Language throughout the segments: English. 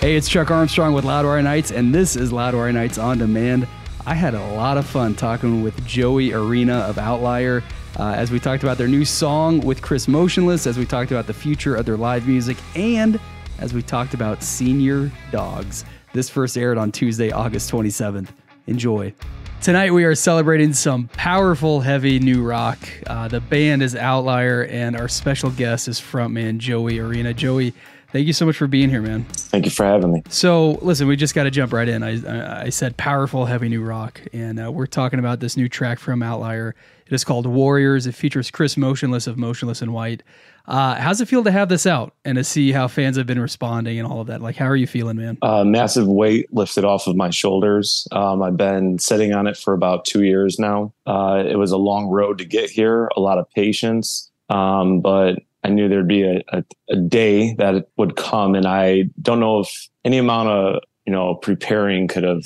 Hey, it's Chuck Armstrong with Loudwire Nights, and this is Loudwire Nights On Demand. I had a lot of fun talking with Joey Arena of Ovtlier as we talked about their new song with Chris Motionless, as we talked about the future of their live music, and as we talked about senior dogs. This first aired on Tuesday, August 27th. Enjoy. Tonight we are celebrating some powerful, heavy new rock. The band is Ovtlier, and our special guest is frontman Joey Arena. Joey, thank you so much for being here, man. Thank you for having me. So, listen, we just got to jump right in. I said powerful, heavy new rock, and we're talking about this new track from Ovtlier. It is called Warriors. It features Chris Motionless of Motionless in White. How's it feel to have this out and to see how fans have been responding and all of that? Like, how are you feeling, man? Massive weight lifted off of my shoulders. I've been sitting on it for about 2 years now. It was a long road to get here, a lot of patience, but I knew there'd be a day that it would come, and I don't know if any amount of preparing could have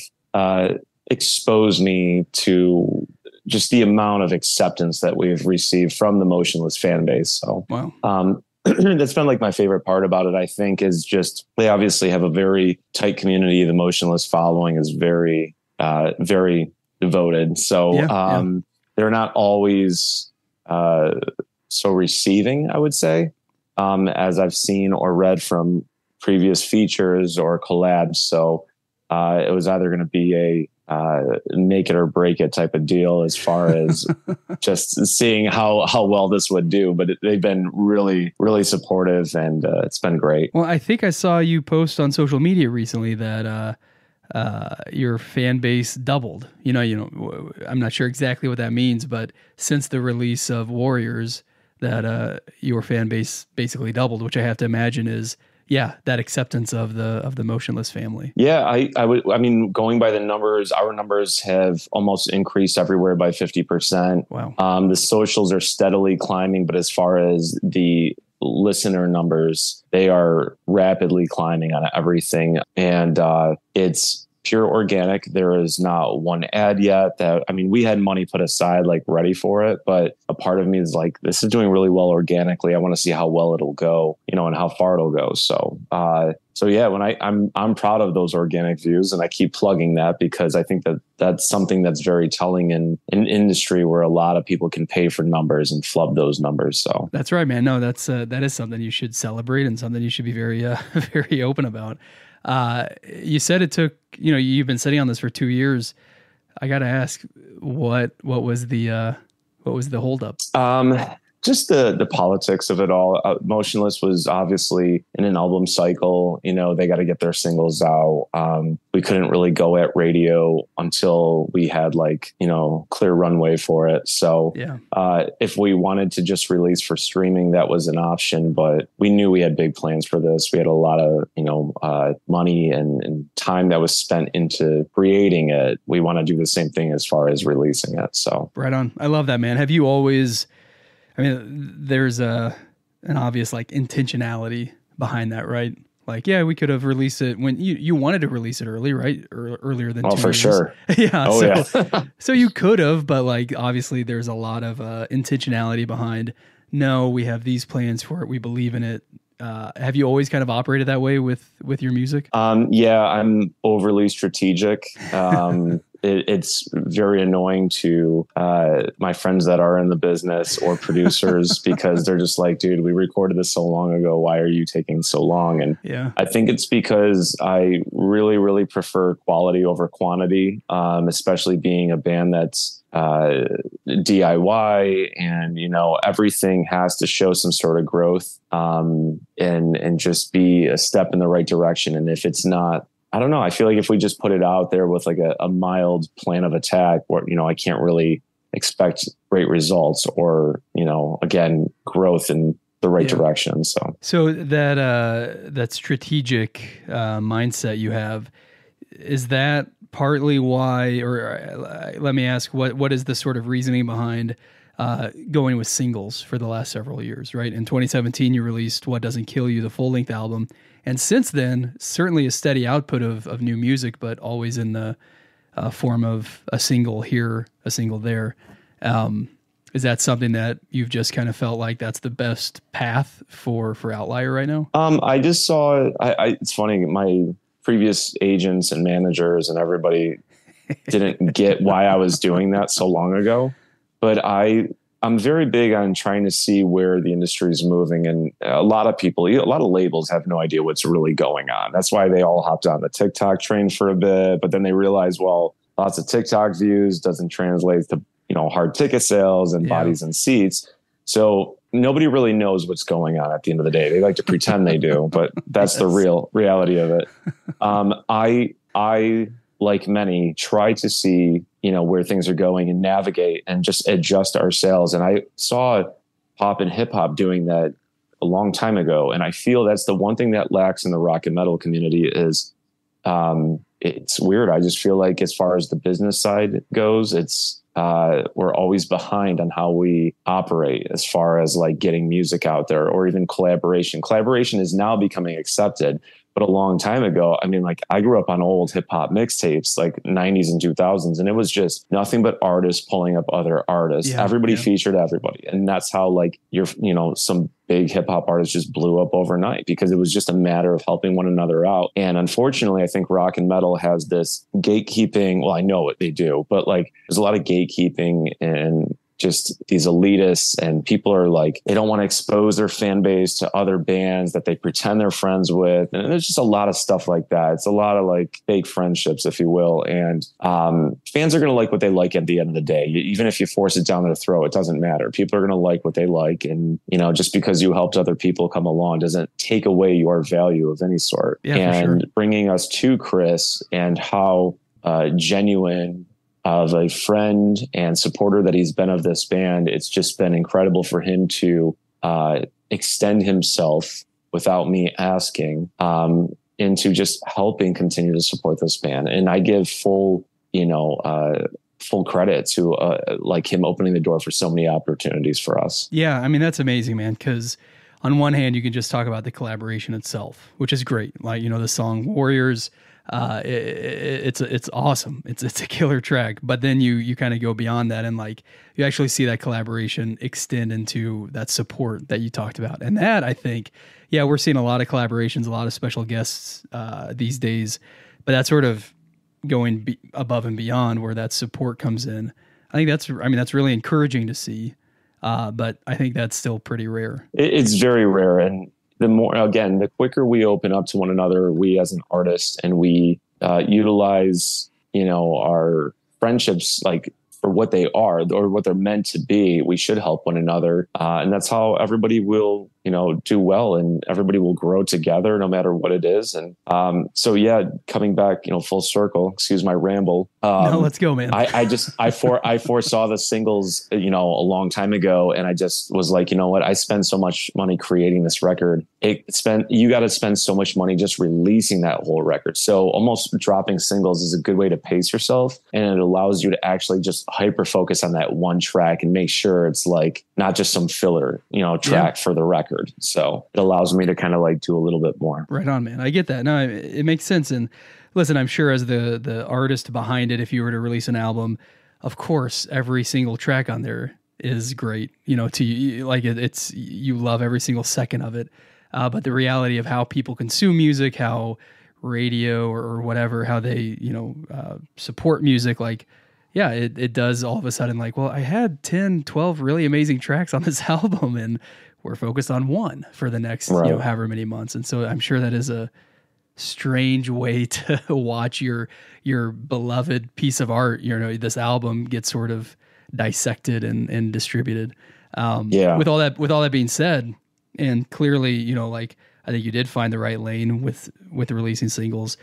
exposed me to just the amount of acceptance that we've received from the Motionless fan base. So, wow. That's been like my favorite part about it, I think, is just they obviously have a very tight community. The Motionless following is very, very devoted. So they're not always so receiving, I would say, as I've seen or read from previous features or collabs. So it was either going to be a make it or break it type of deal as far as just seeing how well this would do. But they've been really, really supportive, and it's been great. Well, I think I saw you post on social media recently that your fan base doubled. You know, I'm not sure exactly what that means, but since the release of Warriors, that your fan base basically doubled, which I have to imagine is that acceptance of the Motionless family. Yeah, I mean, going by the numbers, our numbers have almost increased everywhere by 50%. Wow. The socials are steadily climbing, but as far as the listener numbers, they are rapidly climbing on everything. And it's pure organic. There is not one ad yet we had money put aside, like ready for it. But a part of me is like, this is doing really well organically. I want to see how well it'll go, and how far it'll go. So, when I'm proud of those organic views, and I keep plugging that because I think that that's something that's very telling in an industry where a lot of people can pay for numbers and flub those numbers. So that's right, man. No, that is something you should celebrate and something you should be very, very open about. You said it took, you've been sitting on this for 2 years. I got to ask, what was the holdup? Just the politics of it all. Motionless was obviously in an album cycle. They got to get their singles out. We couldn't really go at radio until we had clear runway for it. So if we wanted to just release for streaming, that was an option. But we knew we had big plans for this. We had a lot of money and time that was spent into creating it. We want to do the same thing as far as releasing it. So right on. I love that, man. Have you always? I mean, there's an obvious intentionality behind that, right? Like, yeah, we could have released it when you wanted to release it early, right? Earlier than 2 years. For sure. Yeah. So you could have, but obviously there's a lot of intentionality behind. No, we have these plans for it. We believe in it. Have you always kind of operated that way with your music? Yeah, I'm overly strategic. It's very annoying to my friends that are in the business or producers because they're just like, dude, we recorded this so long ago. Why are you taking so long? And I think it's because I really, really prefer quality over quantity, especially being a band that's DIY and, everything has to show some sort of growth and just be a step in the right direction. And if it's not, I don't know. I feel like if we just put it out there with a mild plan of attack where, I can't really expect great results or, again, growth in the right direction. So that strategic mindset you have, is that partly why, or let me ask, what is the sort of reasoning behind going with singles for the last several years, right? In 2017, you released What Doesn't Kill You, the full-length album. And since then, certainly a steady output of new music, but always in the form of a single here, a single there. Is that something that you've just kind of felt like that's the best path for Ovtlier right now? I just saw, it's funny, previous agents and managers and everybody didn't get why I was doing that so long ago. But I'm very big on trying to see where the industry is moving. And a lot of people, a lot of labels have no idea what's really going on. That's why they all hopped on the TikTok train for a bit, but then they realized, well, lots of TikTok views doesn't translate to, hard ticket sales and bodies and seats. So nobody really knows what's going on at the end of the day. They like to pretend they do, but that's the real reality of it. I, like many, try to see, where things are going and navigate and just adjust our sales. And I saw pop and hip hop doing that a long time ago. And I feel that's the one thing that lacks in the rock and metal community is, it's weird. I just feel like as far as the business side goes, we're always behind on how we operate as far as like getting music out there or even collaboration. Collaboration is now becoming accepted. But a long time ago, I mean, like I grew up on old hip hop mixtapes, like 90s and 2000s, and it was just nothing but artists pulling up other artists. Everybody featured everybody. And that's how like some big hip hop artists just blew up overnight because it was just a matter of helping one another out. And unfortunately, I think rock and metal has this gatekeeping. Well, I know what they do, but like there's a lot of gatekeeping and just these elitists, and people are like, they don't want to expose their fan base to other bands that they pretend they're friends with. And there's just a lot of stuff like that. It's a lot of like fake friendships, if you will. And fans are going to like what they like at the end of the day. Even if you force it down their throat, it doesn't matter. People are going to like what they like. And, just because you helped other people come along doesn't take away your value of any sort. And bringing us to Chris and how genuine of a friend and supporter that he's been of this band, it's just been incredible for him to extend himself without me asking into just helping continue to support this band. And I give full credit to like him opening the door for so many opportunities for us. Yeah, I mean, that's amazing, man, because on one hand, you can just talk about the collaboration itself, which is great. Like, the song Warriors, it's awesome. It's a killer track, but then you kind of go beyond that and like you actually see that collaboration extend into that support that you talked about. And that, I think, we're seeing a lot of collaborations, a lot of special guests these days, but that's sort of going above and beyond where that support comes in. I think that's really encouraging to see. But I think that's still pretty rare. It's very rare. And the quicker we open up to one another, we as an artist, and we utilize, our friendships like for what they are or what they're meant to be, we should help one another. And that's how everybody will, do well, and everybody will grow together no matter what it is. And coming back, full circle, excuse my ramble. No, let's go, man. I foresaw the singles, a long time ago. And I just was like, you know what? I spend so much money creating this record. You got to spend so much money just releasing that whole record. So almost dropping singles is a good way to pace yourself. And it allows you to actually just hyper focus on that one track and make sure it's like not just some filler, track for the record. So it allows me to kind of like do a little bit more. Right on, man. I get that. No, it makes sense. And listen, I'm sure as the artist behind it, if you were to release an album, of course, every single track on there is great, to you, like it's, you love every single second of it. But the reality of how people consume music, how radio or whatever, how they, support music, like, it does all of a sudden like, well, I had 10, 12 really amazing tracks on this album and we're focused on one for the next, however many months. And so I'm sure that is a strange way to watch your beloved piece of art, this album get sort of dissected and distributed. With all that being said, and clearly, like, I think you did find the right lane with releasing singles.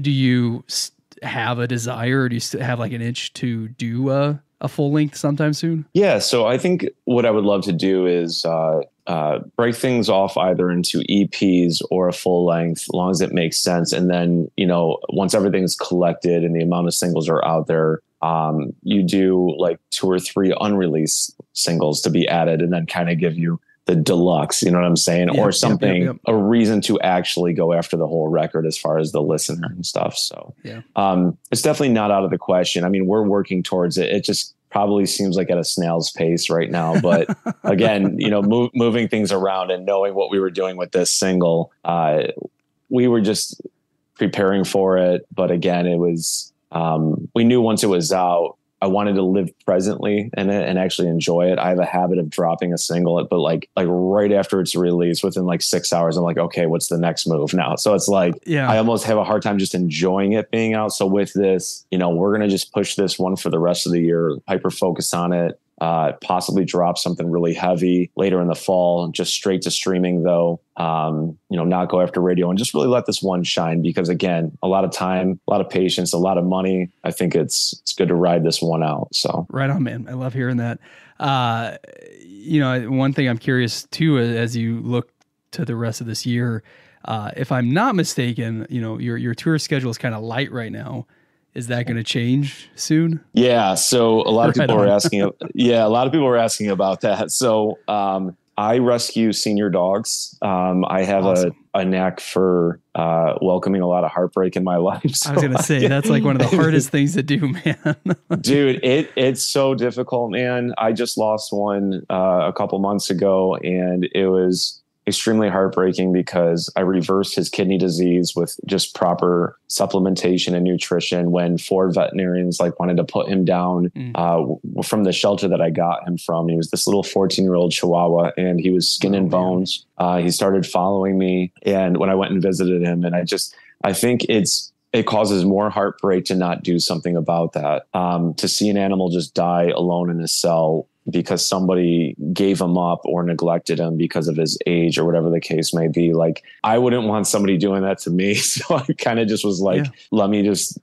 Do you have a desire, or do you have like an itch to do a full length sometime soon? Yeah. So I think what I would love to do is break things off either into EPs or a full length, as long as it makes sense. And then, once everything's collected and the amount of singles are out there, you do like 2 or 3 unreleased singles to be added, and then kind of give you the deluxe, you know what I'm saying? Or something, a reason to actually go after the whole record as far as the listener and stuff. So it's definitely not out of the question. I mean, we're working towards it. It just probably seems like at a snail's pace right now. But again, moving things around and knowing what we were doing with this single, we were just preparing for it. But again, it was, we knew once it was out, I wanted to live presently in it and actually enjoy it. I have a habit of dropping a single, but like right after it's released, within like 6 hours, I'm like, okay, what's the next move now? So it's like, I almost have a hard time just enjoying it being out. So with this, we're going to just push this one for the rest of the year, hyper focus on it, possibly drop something really heavy later in the fall, just straight to streaming though. Not go after radio and just really let this one shine, because again, a lot of time, a lot of patience, a lot of money. I think it's good to ride this one out. So right on, man. I love hearing that. One thing I'm curious too, as you look to the rest of this year, if I'm not mistaken, your tour schedule is kind of light right now. Is that going to change soon? Yeah. So a lot of people are asking. Yeah, a lot of people are asking about that. So I rescue senior dogs. I have a knack for welcoming a lot of heartbreak in my life. So I was going to say that's like one of the hardest things to do, man. Dude, it's so difficult, man. I just lost one a couple months ago, and it was extremely heartbreaking because I reversed his kidney disease with just proper supplementation and nutrition when 4 veterinarians wanted to put him down from the shelter that I got him from. He was this little 14-year-old Chihuahua, and he was skin and bones. He started following me, and when I went and visited him, and I think it causes more heartbreak to not do something about that. To see an animal just die alone in a cell because somebody gave him up or neglected him because of his age or whatever the case may be. Like, I wouldn't want somebody doing that to me. So I kind of just was like, let me just,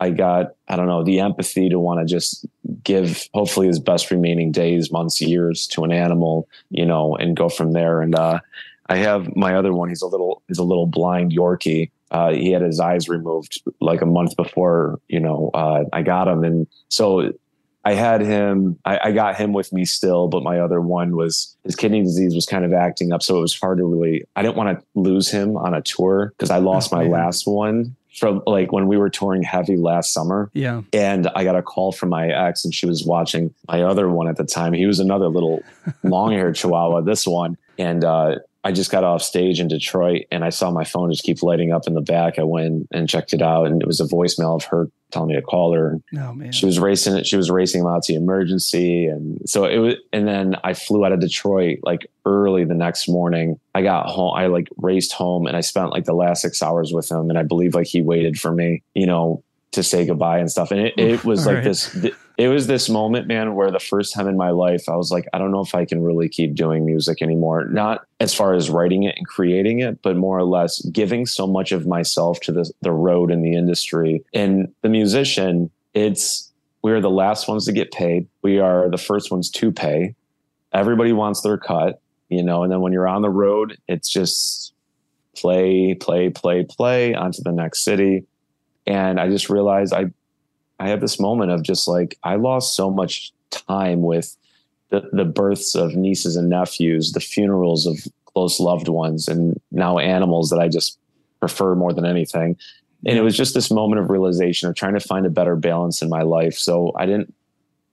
I got, I don't know, the empathy to want to just give hopefully his best remaining days, months, years to an animal, and go from there. And I have my other one. He's a little blind Yorkie. He had his eyes removed like a month before, I got him. And so I had him, I got him with me still, but my other one his kidney disease was kind of acting up. So it was hard to I didn't want to lose him on a tour because I lost my last one from when we were touring heavy last summer. Yeah. And I got a call from my ex, and she was watching my other one at the time. He was another little long haired Chihuahua, this one. And, I just got off stage in Detroit, and I saw my phone just keep lighting up in the back. I went and checked it out, and it was a voicemail of her telling me to call her. Oh, man. She was racing him out to the emergency. And so and then I flew out of Detroit early the next morning. I got home, I raced home, and I spent the last 6 hours with him. And I believe he waited for me, to say goodbye and stuff. And it was it was this moment, man, where the first time in my life, I was like, I don't know if I can really keep doing music anymore. Not as far as writing it and creating it, but more or less giving so much of myself to the road and the industry. And the musician, we're the last ones to get paid. We are the first ones to pay. Everybody wants their cut, and then when you're on the road, it's just play onto the next city. And I just realized I had this moment of just I lost so much time with the births of nieces and nephews, the funerals of close loved ones, and now animals that I just prefer more than anything. And it was just this moment of realization of trying to find a better balance in my life. So I didn't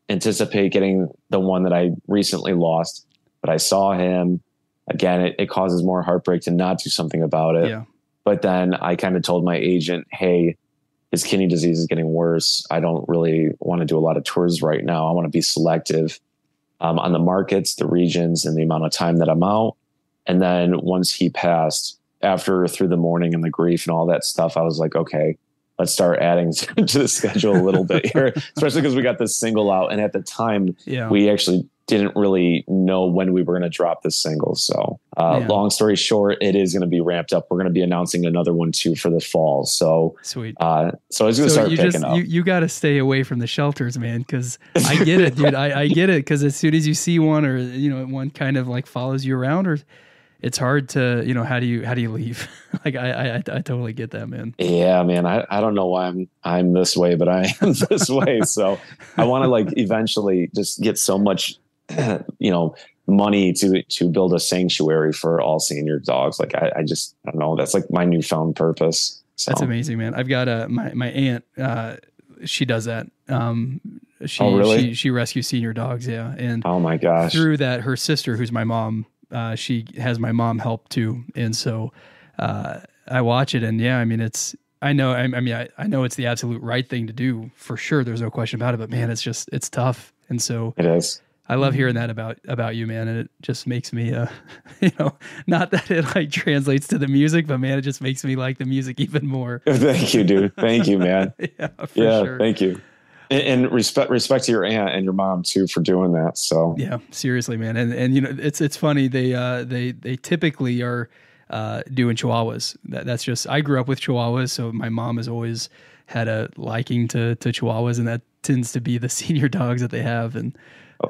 anticipate getting the one that I recently lost, but I saw him again. It causes more heartbreak to not do something about it. Yeah. But then I kind of told my agent, hey, his kidney disease is getting worse. I don't really want to do a lot of tours right now. I want to be selective on the markets, the regions, and the amount of time that I'm out. And then once he passed, through the mourning and the grief and all that stuff, I was like, okay, let's start adding to the schedule a little bit here, especially because we got this single out. And at the time, we actually didn't really know when we were going to drop this single. So long story short, it is going to be ramped up. We're going to be announcing another one too for the fall. So sweet. So it's going to start picking up. You got to stay away from the shelters, man. Cause I get it, dude. I get it. Cause as soon as you see one or, one kind of follows you around, or it's hard to, how do you leave? I totally get that, man. Yeah, man. I don't know why I'm this way, but I am this way. So I want to eventually just get so much, money to build a sanctuary for all senior dogs. I don't know. That's my newfound purpose. So. That's amazing, man. I've got my aunt, she does that. She rescues senior dogs. Yeah. And oh my gosh, through that, her sister, who's my mom, she has my mom help too. And so, I watch it, and yeah, I mean, I know it's the absolute right thing to do for sure. There's no question about it, but man, it's tough. And so it is. I love hearing that about you, man. And it just makes me, not that it like translates to the music, but man, it just makes me like the music even more. Thank you, dude. Thank you, man. Yeah, for sure. Thank you. And respect to your aunt and your mom too for doing that. So yeah, seriously, man. And it's funny. They typically are doing Chihuahuas. That's just, I grew up with Chihuahuas, so my mom has always had a liking to Chihuahuas, and that tends to be the senior dogs that they have. And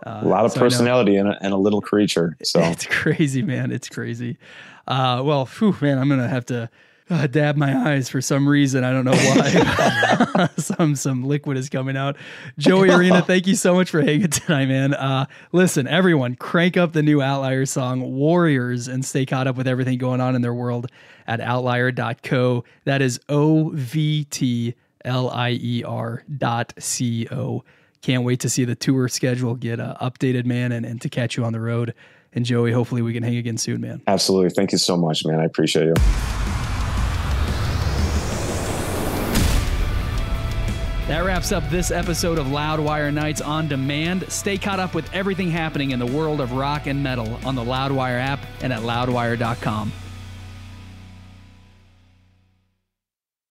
a lot of personality and a little creature. So it's crazy, man. It's crazy. Well, man, I'm gonna have to dab my eyes for some reason. I don't know why. some liquid is coming out. Joey Arena, thank you so much for hanging tonight, man. Listen, everyone, crank up the new Outlier song Warriors and stay caught up with everything going on in their world at outlier.co. That is OVTLIER.co. Can't wait to see the tour schedule get updated, man, and to catch you on the road. And Joey, hopefully we can hang again soon, man. Absolutely. Thank you so much, man. I appreciate you. That wraps up this episode of Loudwire Nights on Demand. Stay caught up with everything happening in the world of rock and metal on the Loudwire app and at loudwire.com.